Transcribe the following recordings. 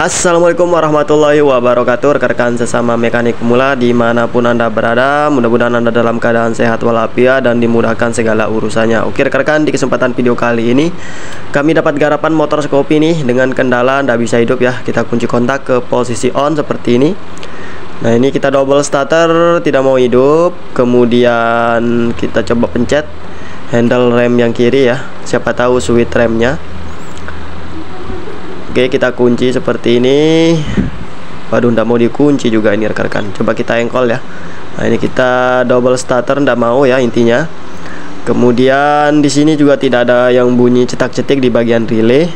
Assalamualaikum warahmatullahi wabarakatuh, rekan-rekan sesama mekanik pemula dimanapun Anda berada. Mudah-mudahan Anda dalam keadaan sehat walafiat dan dimudahkan segala urusannya. Oke rekan-rekan, di kesempatan video kali ini kami dapat garapan motor Scoopy nih dengan kendala tidak bisa hidup ya. Kita kunci kontak ke posisi on seperti ini. Nah ini kita double starter tidak mau hidup. Kemudian kita coba pencet handle rem yang kiri ya, siapa tahu switch remnya. Oke, kita kunci seperti ini. Waduh, ndak mau dikunci juga ini rekan-rekan. Coba kita engkol ya. Nah, ini kita double starter ndak mau ya intinya. Kemudian di sini juga tidak ada yang bunyi cetak-cetik di bagian relay.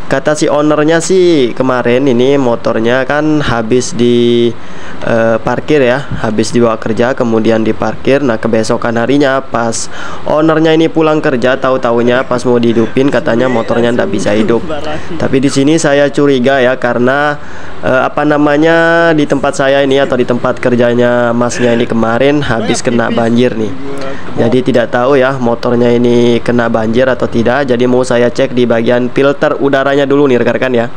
Kata si ownernya sih kemarin ini motornya kan habis di parkir ya, habis dibawa kerja kemudian diparkir. Nah kebesokan harinya pas ownernya ini pulang kerja, tahu-taunya pas mau dihidupin katanya motornya ndak bisa hidup. Tapi di sini saya curiga ya, karena di tempat saya ini atau di tempat kerjanya masnya ini kemarin habis kena banjir nih. Jadi tidak tahu ya motornya ini kena banjir atau tidak. Jadi mau saya cek di bagian filter udaranya dulu nih rekan-rekan ya.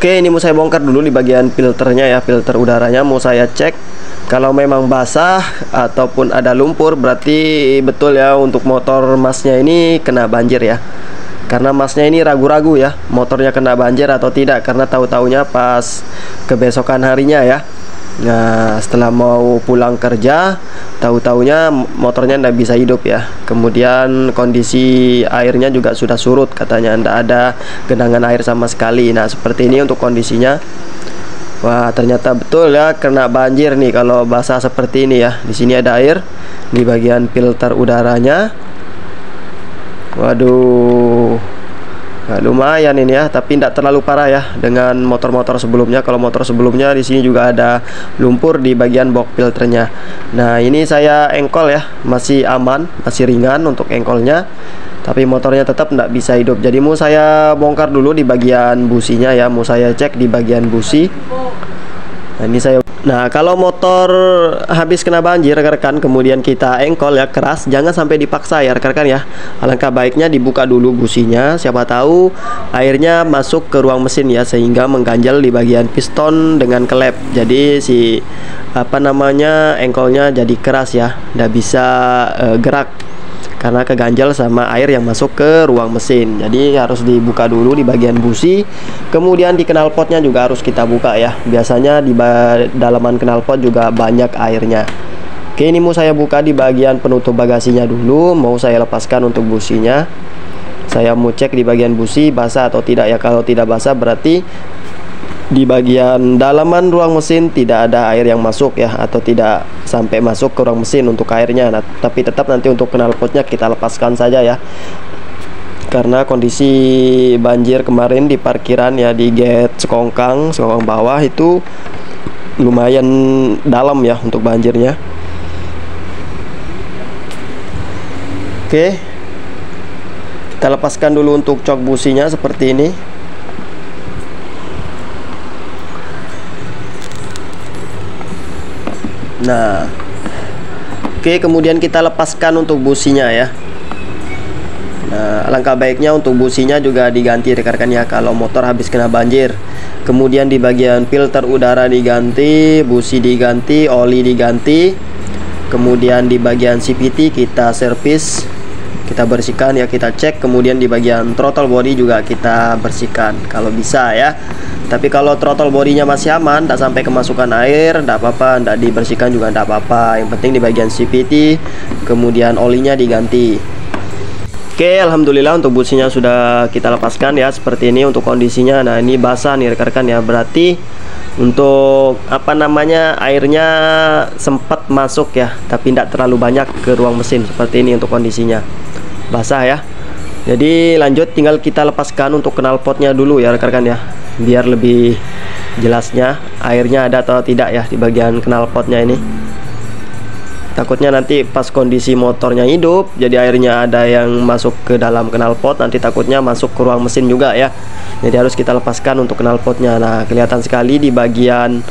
Oke, ini mau saya bongkar dulu di bagian filternya ya, filter udaranya mau saya cek. Kalau memang basah ataupun ada lumpur berarti betul ya untuk motor masnya ini kena banjir ya. Karena masnya ini ragu-ragu ya motornya kena banjir atau tidak, karena tahu-taunya pas kebesokan harinya ya. Nah setelah mau pulang kerja tahu-taunya motornya ndak bisa hidup ya. Kemudian kondisi airnya juga sudah surut, katanya ndak ada genangan air sama sekali. Nah seperti ini untuk kondisinya. Wah ternyata betul ya kena banjir nih kalau basah seperti ini ya. Di sini ada air di bagian filter udaranya. Waduh, nah, lumayan ini ya, tapi tidak terlalu parah ya dengan motor-motor sebelumnya. Kalau motor sebelumnya di sini juga ada lumpur di bagian box filternya. Nah ini saya engkol ya, masih aman, masih ringan untuk engkolnya, tapi motornya tetap tidak bisa hidup. Jadi mau saya bongkar dulu di bagian businya ya, mau saya cek di bagian busi. Nah ini saya. Nah kalau motor habis kena banjir rekan-rekan kemudian kita engkol ya keras, jangan sampai dipaksa ya rekan-rekan ya. Alangkah baiknya dibuka dulu businya, siapa tahu airnya masuk ke ruang mesin ya, sehingga mengganjal di bagian piston dengan kelep. Jadi si engkolnya jadi keras ya, nggak bisa gerak karena keganjal sama air yang masuk ke ruang mesin. Jadi harus dibuka dulu di bagian busi. Kemudian di knalpotnya juga harus kita buka ya. Biasanya di dalaman knalpot juga banyak airnya. Oke, ini mau saya buka di bagian penutup bagasinya dulu. Mau saya lepaskan untuk businya. Saya mau cek di bagian busi basah atau tidak ya. Kalau tidak basah berarti di bagian dalaman ruang mesin tidak ada air yang masuk ya, atau tidak sampai masuk ke ruang mesin untuk airnya. Nah, tapi tetap nanti untuk knalpotnya kita lepaskan saja ya, karena kondisi banjir kemarin di parkiran ya, di gate sekongkang bawah itu lumayan dalam ya untuk banjirnya. Oke, kita lepaskan dulu untuk cok businya seperti ini. Nah, oke, kemudian kita lepaskan untuk businya ya. Nah, alangkah baiknya untuk businya juga diganti rekan-rekan ya kalau motor habis kena banjir. Kemudian di bagian filter udara diganti, busi diganti, oli diganti. Kemudian di bagian CVT kita servis, kita bersihkan ya, kita cek. Kemudian di bagian throttle body juga kita bersihkan kalau bisa ya. Tapi kalau throttle bodinya masih aman, tidak sampai kemasukan air, tidak apa-apa, tidak dibersihkan juga tidak apa-apa. Yang penting di bagian CVT, kemudian olinya diganti. Oke, alhamdulillah untuk businya sudah kita lepaskan ya, seperti ini untuk kondisinya. Nah ini basah nih rekan-rekan ya, berarti untuk airnya sempat masuk ya, tapi tidak terlalu banyak ke ruang mesin. Seperti ini untuk kondisinya, basah ya. Jadi lanjut, tinggal kita lepaskan untuk knalpotnya dulu ya rekan-rekan ya, biar lebih jelasnya airnya ada atau tidak ya di bagian knalpotnya ini. Takutnya nanti pas kondisi motornya hidup jadi airnya ada yang masuk ke dalam knalpot, nanti takutnya masuk ke ruang mesin juga ya. Jadi harus kita lepaskan untuk knalpotnya. Nah kelihatan sekali di bagian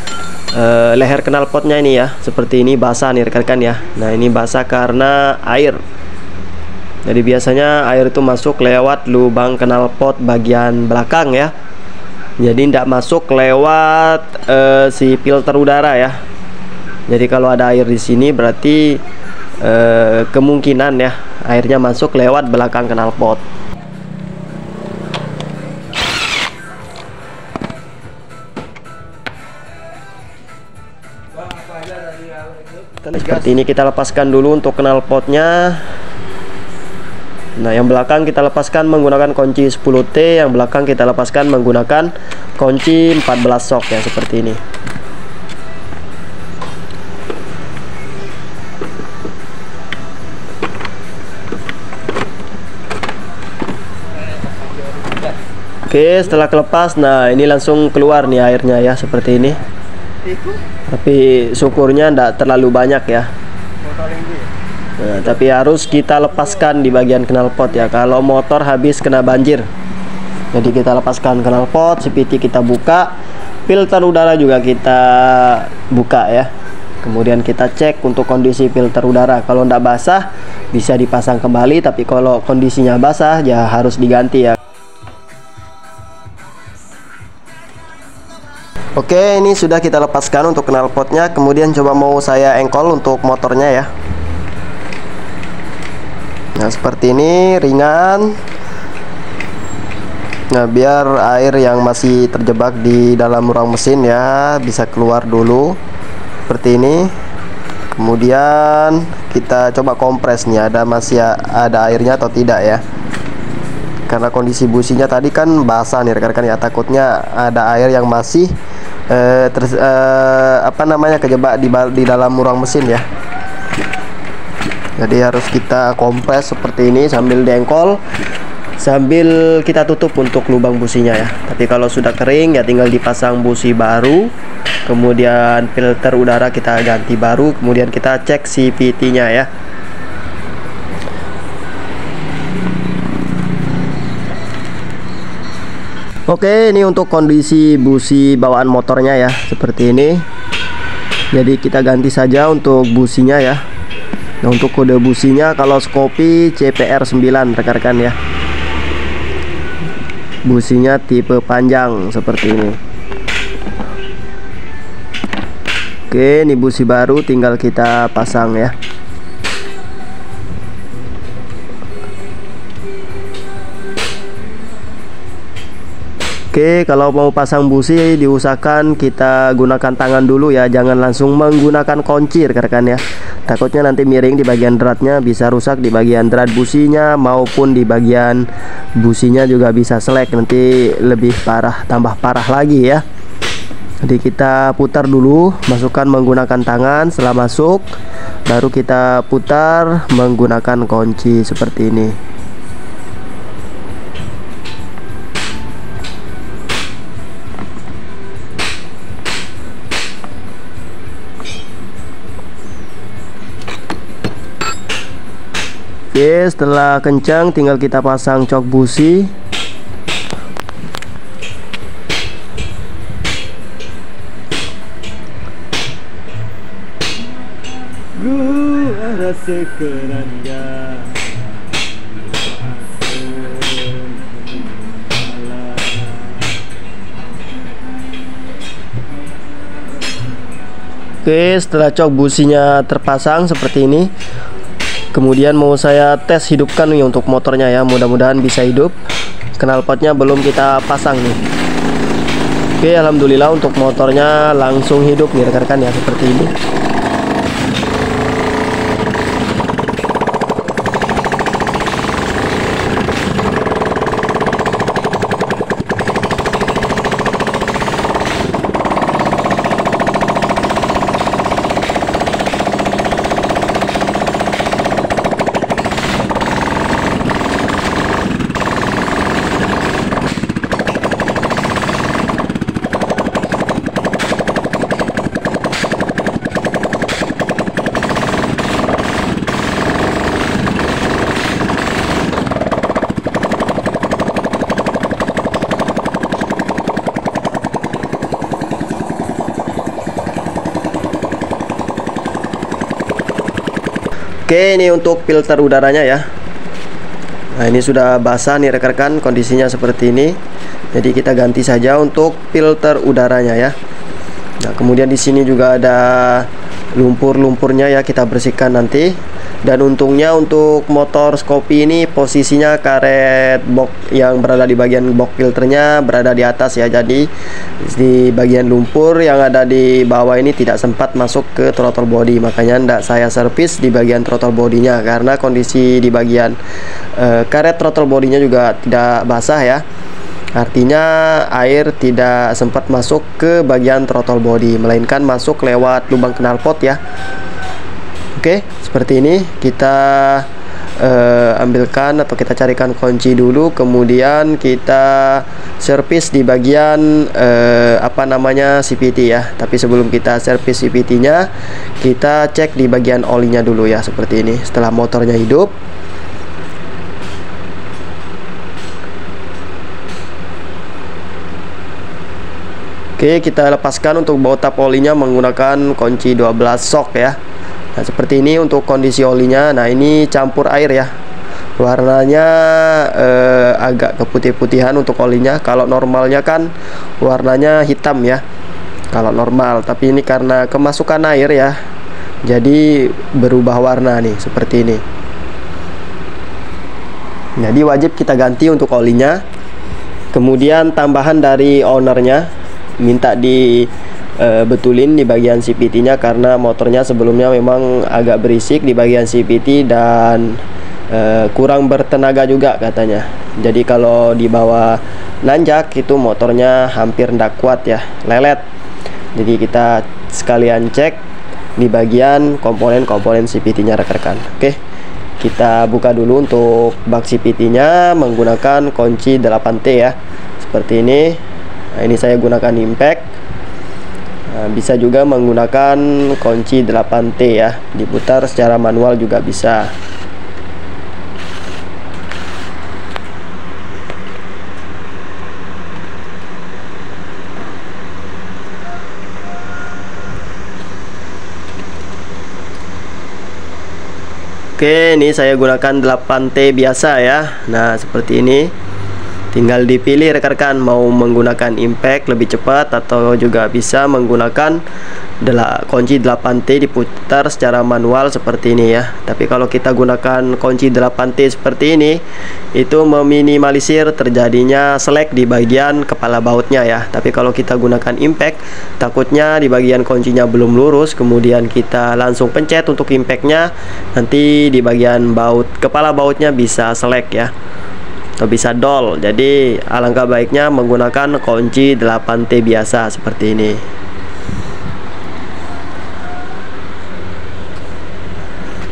leher knalpotnya ini ya, seperti ini basah nih rekan-rekan ya. Nah ini basah karena air. Jadi biasanya air itu masuk lewat lubang knalpot bagian belakang ya. Jadi tidak masuk lewat si filter udara ya. Jadi kalau ada air di sini berarti kemungkinan ya airnya masuk lewat belakang knalpot. Seperti ini kita lepaskan dulu untuk knalpotnya. Nah, yang belakang kita lepaskan menggunakan kunci 10T, yang belakang kita lepaskan menggunakan kunci 14 sok ya, seperti ini. Oke, setelah kelepas, nah ini langsung keluar nih airnya ya, seperti ini. Tapi syukurnya tidak terlalu banyak ya. Nah, tapi harus kita lepaskan di bagian knalpot ya, kalau motor habis kena banjir. Jadi kita lepaskan knalpot, CVT kita buka, filter udara juga kita buka ya. Kemudian kita cek untuk kondisi filter udara. Kalau tidak basah bisa dipasang kembali, tapi kalau kondisinya basah ya harus diganti ya. Oke, ini sudah kita lepaskan untuk knalpotnya. Kemudian coba mau saya engkol untuk motornya ya. Nah, seperti ini, ringan. Nah, biar air yang masih terjebak di dalam ruang mesin ya bisa keluar dulu. Seperti ini. Kemudian kita coba kompres nih, masih ada airnya atau tidak ya. Karena kondisi businya tadi kan basah nih rekan-rekan ya, takutnya ada air yang masih kejebak di dalam ruang mesin ya. Jadi harus kita kompres seperti ini sambil diengkol, sambil kita tutup untuk lubang businya ya. Tapi kalau sudah kering ya tinggal dipasang busi baru, kemudian filter udara kita ganti baru, kemudian kita cek CVT-nya ya. Oke, ini untuk kondisi busi bawaan motornya ya, seperti ini. Jadi kita ganti saja untuk businya ya. Nah, untuk kode businya kalau Scoopy CPR 9 rekan-rekan ya. Businya tipe panjang seperti ini. Oke, ini busi baru tinggal kita pasang ya. Oke, kalau mau pasang busi diusahakan kita gunakan tangan dulu ya, jangan langsung menggunakan kunci rekan-rekan ya. Takutnya nanti miring di bagian dratnya, bisa rusak di bagian drat businya maupun di bagian businya juga bisa selek, nanti lebih parah, tambah parah lagi ya. Jadi kita putar dulu, masukkan menggunakan tangan, setelah masuk baru kita putar menggunakan kunci seperti ini. Oke, setelah kencang tinggal kita pasang cok busi. Oke, setelah cok businya terpasang seperti ini, kemudian mau saya tes hidupkan nih untuk motornya ya, mudah-mudahan bisa hidup. Knalpotnya belum kita pasang nih. Oke, alhamdulillah untuk motornya langsung hidup nih rekan-rekan ya, seperti ini. Oke, ini untuk filter udaranya ya. Nah, ini sudah basah nih rekan-rekan, kondisinya seperti ini. Jadi kita ganti saja untuk filter udaranya ya. Nah, kemudian di sini juga ada lumpur-lumpurnya ya, kita bersihkan nanti. Dan untungnya untuk motor Scoopy ini posisinya karet box yang berada di bagian box filternya berada di atas ya. Jadi di bagian lumpur yang ada di bawah ini tidak sempat masuk ke throttle body. Makanya tidak saya servis di bagian throttle bodinya, karena kondisi di bagian karet throttle bodinya juga tidak basah ya. Artinya air tidak sempat masuk ke bagian throttle body, melainkan masuk lewat lubang knalpot ya. Oke, seperti ini kita ambilkan atau kita carikan kunci dulu, kemudian kita servis di bagian CVT ya. Tapi sebelum kita servis CVT-nya, kita cek di bagian olinya dulu ya, seperti ini. Setelah motornya hidup, oke, kita lepaskan untuk baut tap olinya menggunakan kunci 12 shock ya. Nah, seperti ini untuk kondisi olinya. Nah, ini campur air ya. Warnanya agak keputih-putihan untuk olinya. Kalau normalnya kan warnanya hitam ya, kalau normal. Tapi ini karena kemasukan air ya, jadi berubah warna nih, seperti ini. Jadi wajib kita ganti untuk olinya. Kemudian tambahan dari ownernya, minta di betulin di bagian CVT-nya, karena motornya sebelumnya memang agak berisik di bagian CVT dan kurang bertenaga juga katanya. Jadi kalau dibawa nanjak itu motornya hampir tidak kuat ya, lelet. Jadi kita sekalian cek di bagian komponen-komponen CVT-nya rekan-rekan. Oke, kita buka dulu untuk bak CVT-nya menggunakan kunci 8T ya, seperti ini. Nah, ini saya gunakan impact. Nah, bisa juga menggunakan kunci 8T ya, diputar secara manual juga bisa. Oke, ini saya gunakan 8T biasa ya. Nah, seperti ini. Tinggal dipilih rekan-rekan mau menggunakan impact lebih cepat, atau juga bisa menggunakan kunci 8T diputar secara manual seperti ini ya. Tapi kalau kita gunakan kunci 8T seperti ini, itu meminimalisir terjadinya selek di bagian kepala bautnya ya. Tapi kalau kita gunakan impact, takutnya di bagian kuncinya belum lurus, kemudian kita langsung pencet untuk impactnya, nanti di bagian baut kepala bautnya bisa selek ya, atau bisa dol. Jadi alangkah baiknya menggunakan kunci 8T biasa seperti ini.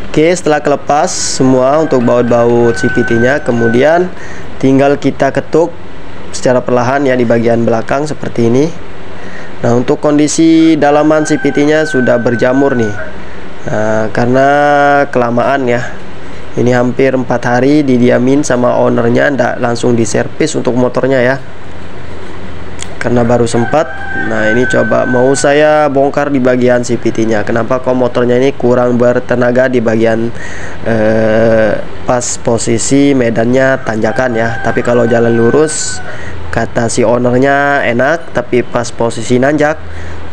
Oke, setelah kelepas semua untuk baut-baut CVT-nya, kemudian tinggal kita ketuk secara perlahan ya di bagian belakang seperti ini. Nah, untuk kondisi dalaman CVT-nya sudah berjamur nih, karena kelamaan ya. Ini hampir 4 hari didiamin sama ownernya, ndak langsung diservis untuk motornya ya, karena baru sempat. Nah, ini coba mau saya bongkar di bagian CVT-nya. Kenapa kok motornya ini kurang bertenaga di bagian pas posisi medannya tanjakan ya. Tapi kalau jalan lurus kata si ownernya enak, tapi pas posisi nanjak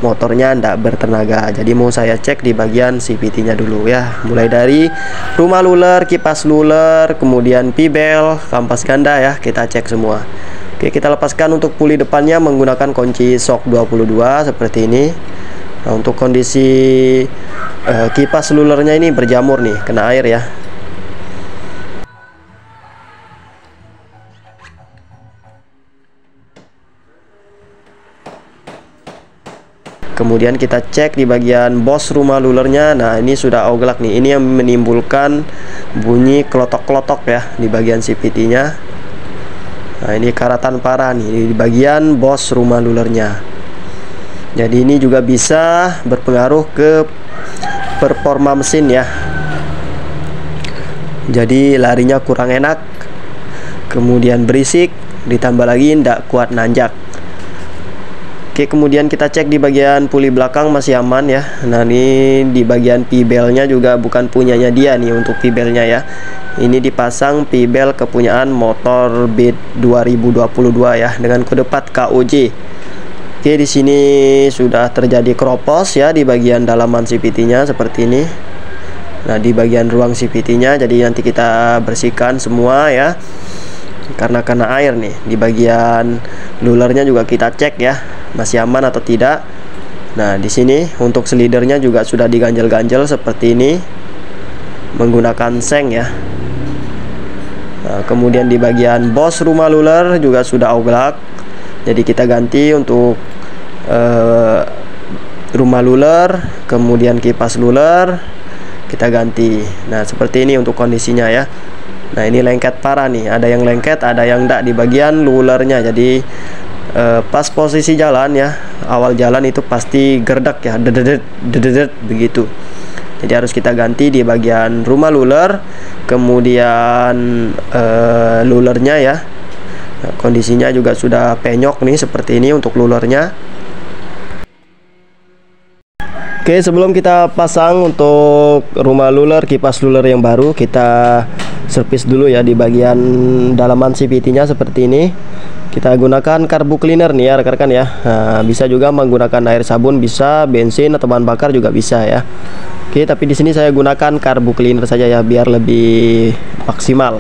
motornya ndak bertenaga. Jadi mau saya cek di bagian CVT-nya dulu ya. Mulai dari rumah luler, kipas luler, kemudian pibel, kampas ganda ya, kita cek semua. Oke, kita lepaskan untuk puli depannya menggunakan kunci shock 22 seperti ini. Nah, untuk kondisi kipas lulernya ini berjamur nih, kena air ya. Kemudian kita cek di bagian bos rumah lulernya. Nah, ini sudah oglak nih. Ini yang menimbulkan bunyi klotok-klotok ya di bagian CVT-nya. Nah, ini karatan parah nih di bagian bos rumah lulernya. Jadi ini juga bisa berpengaruh ke performa mesin ya. Jadi larinya kurang enak, kemudian berisik, ditambah lagi tidak kuat nanjak. Oke, kemudian kita cek di bagian puli belakang masih aman ya. Nah, ini di bagian pibelnya juga bukan punyanya dia nih untuk pibelnya ya. Ini dipasang P-bel kepunyaan motor Beat 2022 ya, dengan kode plat KOJ. Oke, di sini sudah terjadi kropos ya di bagian dalaman CVT-nya seperti ini. Nah, di bagian ruang CVT-nya, jadi nanti kita bersihkan semua ya. Karena kena air nih. Di bagian lulernya juga kita cek ya, masih aman atau tidak. Nah, di sini untuk slidernya juga sudah diganjel-ganjel seperti ini menggunakan seng ya. Nah, kemudian di bagian bos rumah luler juga sudah oglak. Jadi kita ganti untuk rumah luler, kemudian kipas luler kita ganti. Nah, seperti ini untuk kondisinya ya. Nah, ini lengket parah nih, ada yang lengket, ada yang enggak di bagian lulernya. Jadi pas posisi jalan ya, awal jalan itu pasti gerdak ya, dedet begitu. Jadi harus kita ganti di bagian rumah luler, kemudian lulernya ya. Nah, kondisinya juga sudah penyok nih seperti ini untuk lulernya. Oke, sebelum kita pasang untuk rumah luler, kipas luler yang baru, kita servis dulu ya di bagian dalaman CVT-nya seperti ini. Kita gunakan karbu cleaner nih ya rekan-rekan ya. Nah, bisa juga menggunakan air sabun, bisa bensin atau bahan bakar juga bisa ya. Oke, tapi di sini saya gunakan karbu cleaner saja ya biar lebih maksimal.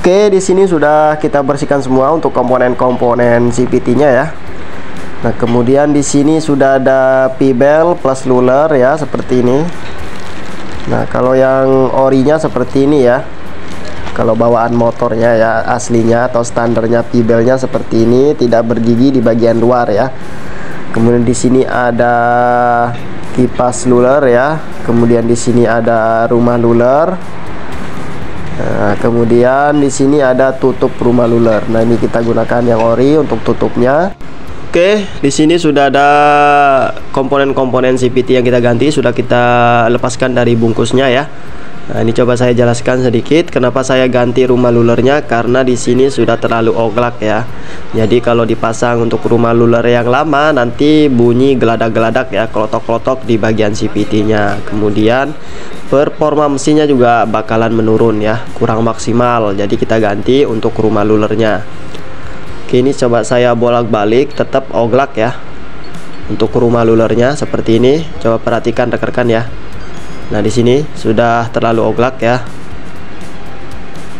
Oke, di sini sudah kita bersihkan semua untuk komponen-komponen CVT-nya ya. Nah, kemudian di sini sudah ada P-bel plus luler ya seperti ini. Nah, kalau yang orinya seperti ini ya. Kalau bawaan motornya ya aslinya atau standarnya P-belnya seperti ini, tidak bergigi di bagian luar ya. Kemudian di sini ada kipas luler ya. Kemudian di sini ada rumah luler. Nah, kemudian di sini ada tutup rumah luler. Nah, ini kita gunakan yang ori untuk tutupnya. Oke, di sini sudah ada komponen-komponen CVT yang kita ganti, sudah kita lepaskan dari bungkusnya ya. Nah, ini coba saya jelaskan sedikit kenapa saya ganti rumah lulernya, karena di sini sudah terlalu oglak ya. Jadi kalau dipasang untuk rumah luler yang lama nanti bunyi geladak-geladak ya, klotok-klotok di bagian CVT-nya. Kemudian performa mesinnya juga bakalan menurun ya, kurang maksimal. Jadi kita ganti untuk rumah lulernya. Oke, ini coba saya bolak-balik, tetap oglak ya untuk rumah lulernya seperti ini. Coba perhatikan rekan-rekan ya. Nah, di sini sudah terlalu oglak ya.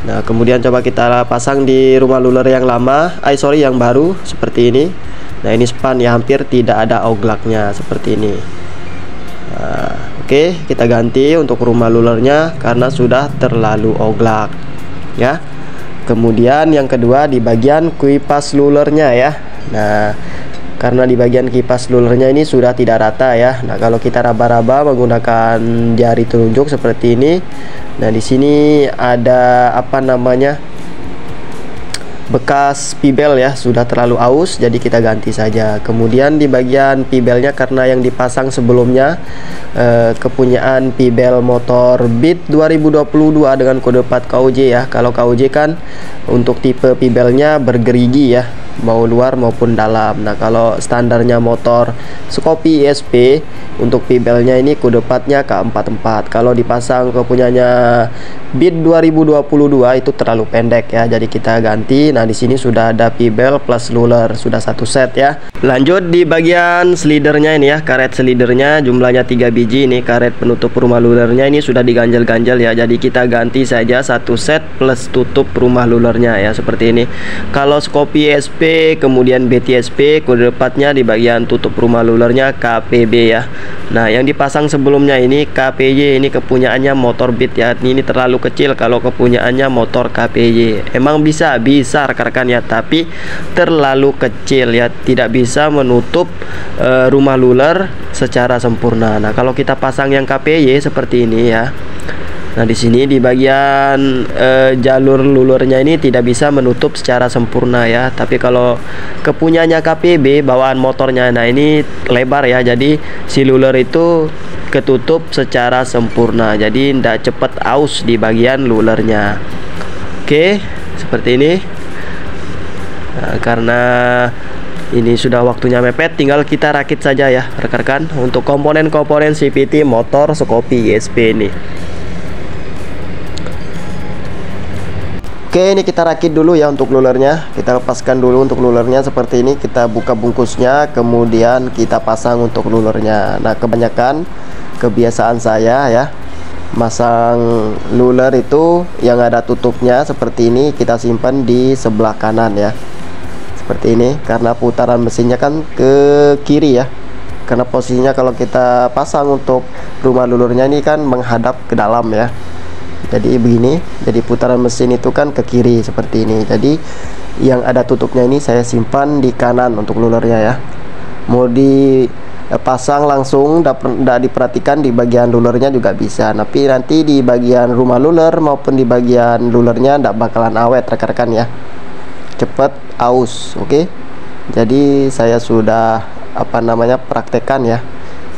Nah, kemudian coba kita pasang di rumah luler yang lama, yang baru seperti ini. Nah, ini span ya, hampir tidak ada oglaknya seperti ini. Nah, oke, kita ganti untuk rumah lulernya karena sudah terlalu oglak ya. Kemudian yang kedua di bagian kipas lulernya ya. Nah, karena di bagian kipas lulernya ini sudah tidak rata ya. Nah, kalau kita raba-raba menggunakan jari telunjuk seperti ini. Nah, di sini ada apa namanya? Bekas P-bel ya, sudah terlalu aus, jadi kita ganti saja. Kemudian di bagian P-belnya karena yang dipasang sebelumnya kepunyaan P-bel motor Beat 2022 dengan kode plat KOJ ya. Kalau KOJ kan untuk tipe P-belnya bergerigi ya, mau luar maupun dalam. Nah, kalau standarnya motor Scoopy ESP untuk P-belnya ini kode platnya K44. Kalau dipasang kepunyanya Beat 2022 itu terlalu pendek ya, jadi kita ganti. Nah, di sini sudah ada P-bel plus luler, sudah satu set ya. Lanjut di bagian slidernya ini ya, karet slidernya jumlahnya 3 biji. Ini karet penutup rumah lulernya ini sudah diganjel-ganjel ya, jadi kita ganti saja satu set plus tutup rumah lulernya ya seperti ini. Kalau Scoopy ESP kemudian BTSP kode platnya di bagian tutup rumah lulernya KPB ya. Nah, yang dipasang sebelumnya ini KPY, ini kepunyaannya motor Beat ya. Ini terlalu kecil kalau kepunyaannya motor KPY. Emang bisa rekan-rekan ya, tapi terlalu kecil ya, tidak bisa menutup rumah luler secara sempurna. Nah, kalau kita pasang yang KPY seperti ini ya, Nah, di sini di bagian jalur lulurnya ini tidak bisa menutup secara sempurna ya. Tapi kalau kepunyanya KPB bawaan motornya, nah ini lebar ya. Jadi si lulur itu ketutup secara sempurna. Jadi tidak cepat aus di bagian lulurnya. Oke, seperti ini. Nah, karena ini sudah waktunya mepet, tinggal kita rakit saja ya rekan-rekan untuk komponen-komponen CVT motor Shkopi GSP ini. Oke, ini kita rakit dulu ya untuk lulurnya. Kita lepaskan dulu untuk lulurnya seperti ini. Kita buka bungkusnya, kemudian kita pasang untuk lulurnya. Nah, kebanyakan kebiasaan saya ya, masang luler itu yang ada tutupnya seperti ini, kita simpan di sebelah kanan ya. Seperti ini, karena putaran mesinnya kan ke kiri ya. Karena posisinya kalau kita pasang untuk rumah lulurnya ini kan menghadap ke dalam ya. Jadi begini, jadi putaran mesin itu kan ke kiri seperti ini. Jadi yang ada tutupnya ini saya simpan di kanan untuk lulurnya ya. Mau dipasang langsung, tidak diperhatikan di bagian lulurnya juga bisa. Tapi nanti di bagian rumah luler maupun di bagian lulurnya tidak bakalan awet rekan-rekan ya, cepet aus. Oke, jadi saya sudah praktekkan ya.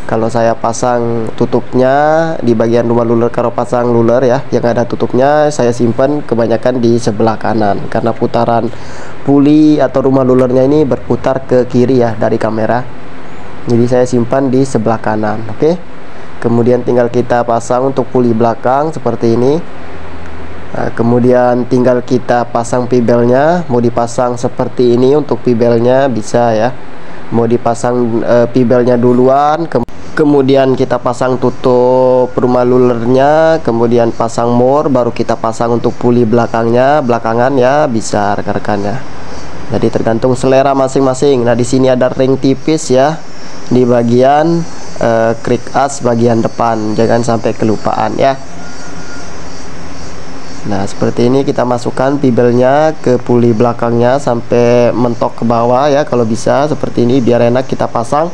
Kalau saya pasang tutupnya di bagian rumah luler, kalau pasang luler ya yang ada tutupnya, saya simpan kebanyakan di sebelah kanan karena putaran puli atau rumah lulernya ini berputar ke kiri ya dari kamera. Jadi saya simpan di sebelah kanan. Oke, kemudian tinggal kita pasang untuk puli belakang seperti ini. Nah, kemudian tinggal kita pasang pibelnya. Mau dipasang seperti ini untuk pibelnya bisa ya. Mau dipasang pibelnya duluan, kemudian kita pasang tutup rumah lulernya, kemudian pasang mur, baru kita pasang untuk puli belakangnya belakangan ya, bisa rekan-rekan ya. Jadi tergantung selera masing-masing. Nah, di sini ada ring tipis ya di bagian krik as bagian depan, jangan sampai kelupaan ya. Nah, seperti ini kita masukkan pibelnya ke puli belakangnya sampai mentok ke bawah ya, kalau bisa seperti ini biar enak kita pasang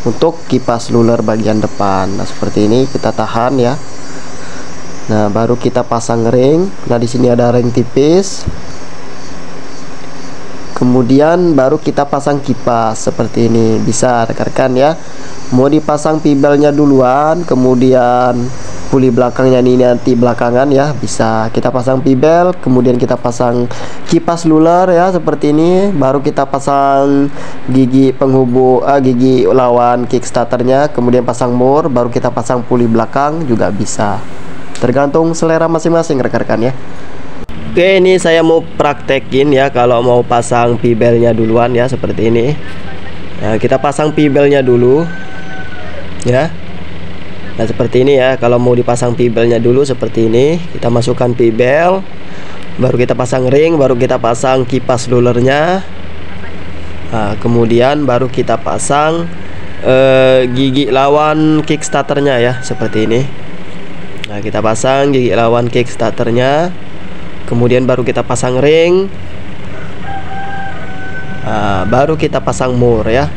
untuk kipas luler bagian depan. Nah, seperti ini kita tahan ya. Nah, baru kita pasang ring. Nah, di sini ada ring tipis. Kemudian baru kita pasang kipas seperti ini, bisa rekan-rekan ya. Mau dipasang pibelnya duluan, kemudian puli belakangnya ini nanti belakangan ya, bisa kita pasang pibel, kemudian kita pasang kipas luler ya seperti ini, baru kita pasang gigi penghubung gigi lawan kickstarternya, kemudian pasang mur, baru kita pasang puli belakang juga bisa, tergantung selera masing-masing rekan-rekan ya. Oke, ini saya mau praktekin ya kalau mau pasang pibelnya duluan ya seperti ini. Nah, kita pasang pibelnya dulu ya. Nah, seperti ini ya, kalau mau dipasang pibelnya dulu seperti ini, kita masukkan pibel, baru kita pasang ring, baru kita pasang kipas lulernya. Nah, kemudian baru kita pasang gigi lawan kickstarternya ya seperti ini. Nah, kita pasang gigi lawan kickstarternya, kemudian baru kita pasang ring. Nah, baru kita pasang mur ya.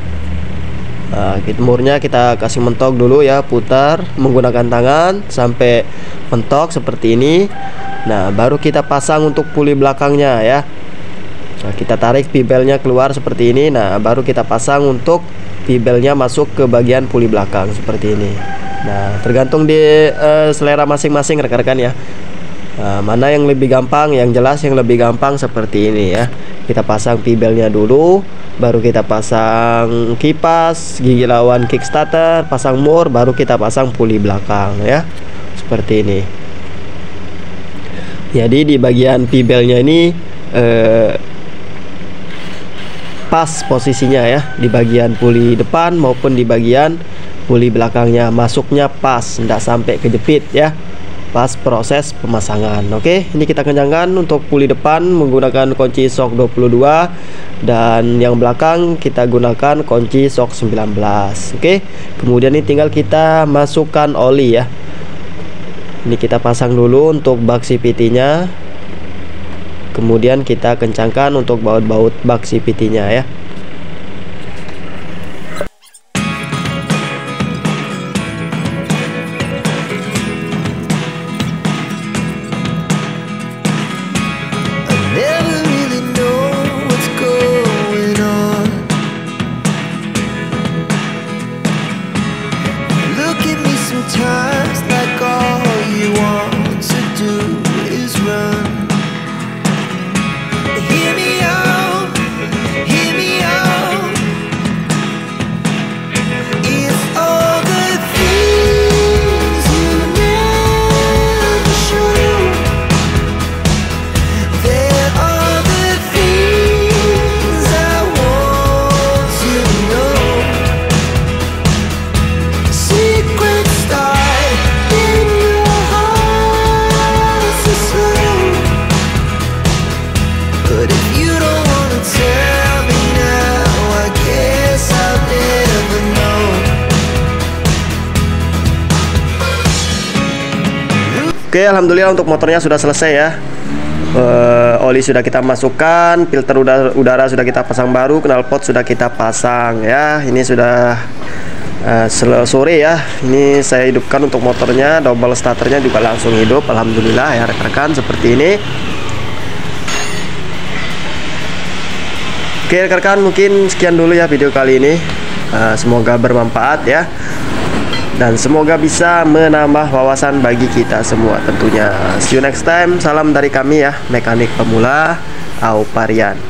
Nah, murnya kita kasih mentok dulu ya, putar menggunakan tangan sampai mentok seperti ini. Nah, baru kita pasang untuk puli belakangnya ya. Nah, kita tarik pibelnya keluar seperti ini. Nah, baru kita pasang untuk pibelnya masuk ke bagian puli belakang seperti ini. Nah, tergantung di selera masing-masing rekan-rekan ya. Nah, mana yang lebih gampang, yang jelas yang lebih gampang seperti ini ya. Kita pasang pibelnya dulu, baru kita pasang kipas, gigi lawan kickstarter, pasang mur, baru kita pasang puli belakang ya. Seperti ini. Jadi di bagian pibelnya ini pas posisinya ya, di bagian puli depan maupun di bagian puli belakangnya, masuknya pas, tidak sampai kejepit ya, pas proses pemasangan. Oke, ini kita kencangkan untuk puli depan menggunakan kunci shock 22 dan yang belakang kita gunakan kunci shock 19. Oke, kemudian ini tinggal kita masukkan oli ya. Ini kita pasang dulu untuk bak CVT nya, kemudian kita kencangkan untuk baut-baut bak CVT nya ya. Oke, alhamdulillah untuk motornya sudah selesai ya. Oli sudah kita masukkan, filter udara sudah kita pasang baru, knalpot sudah kita pasang ya. Ini sudah sore ya. Ini saya hidupkan untuk motornya, double starternya juga langsung hidup. Alhamdulillah ya rekan-rekan, seperti ini. Oke rekan-rekan, mungkin sekian dulu ya video kali ini. Semoga bermanfaat ya, dan semoga bisa menambah wawasan bagi kita semua tentunya. See you next time. Salam dari kami ya, mekanik pemula Auparian.